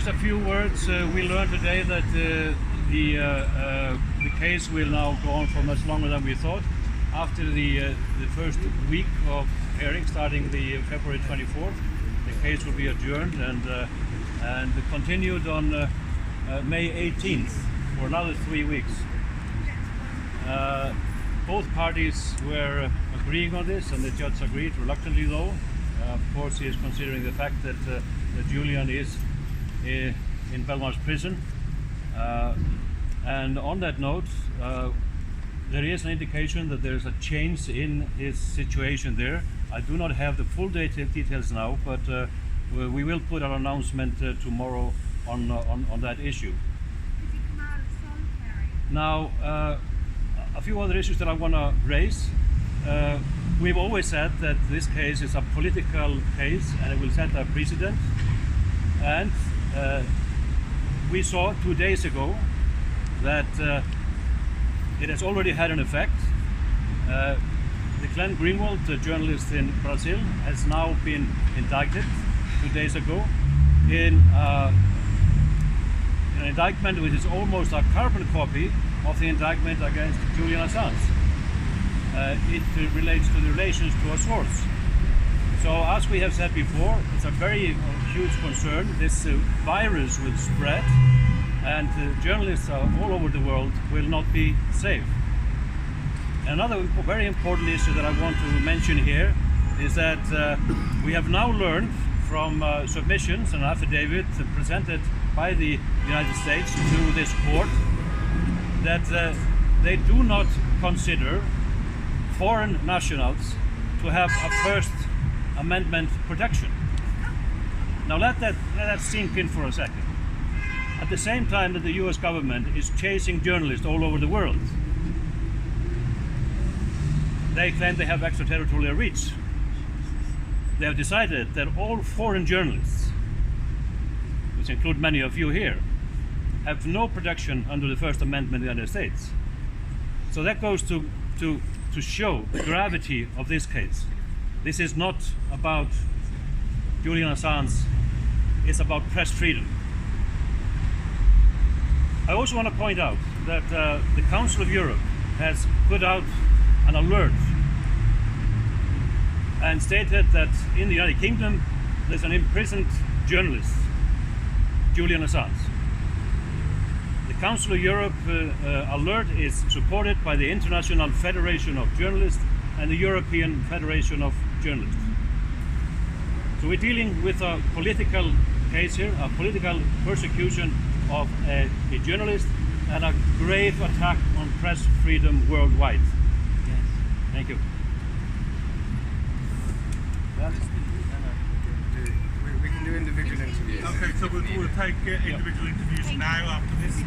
Just a few words. We learned today that the case will now go on for much longer than we thought. After the first week of hearing, starting the February 24th, the case will be adjourned and continued on May 18th for another 3 weeks. Both parties were agreeing on this, and the judge agreed, reluctantly though. Of course, he is considering the fact that Julian is in Belmarsh prison. And on that note, there is an indication that there is a change in his situation there. I do not have the full details now, but we will put an announcement tomorrow on that issue. Did he come out of solitary? Now, a few other issues that I want to raise. We've always said that this case is a political case and it will set a precedent. And we saw 2 days ago that it has already had an effect. The Glenn Greenwald, the journalist in Brazil, has now been indicted 2 days ago in an indictment which is almost a carbon copy of the indictment against Julian Assange. It relates to the relations to a source. So as we have said before, it's a very huge concern. This virus will spread and journalists all over the world will not be safe. Another very important issue that I want to mention here is that we have now learned from submissions and affidavit presented by the United States to this court that they do not consider foreign nationals to have a First Amendment protection. Now let that sink in for a second. At the same time that the US government is chasing journalists all over the world, they claim they have extraterritorial reach. They have decided that all foreign journalists, which include many of you here, have no protection under the First Amendment in the United States. So that goes to show the gravity of this case. This is not about Julian Assange, it's about press freedom. I also want to point out that the Council of Europe has put out an alert and stated that in the United Kingdom there's an imprisoned journalist, Julian Assange. The Council of Europe alert is supported by the International Federation of Journalists and the European Federation of Journalists. So we're dealing with a political case here, a political persecution of a journalist and a grave attack on press freedom worldwide. Yes. Thank you. We can do individual interviews. Okay, so we'll take individual interviews now after this.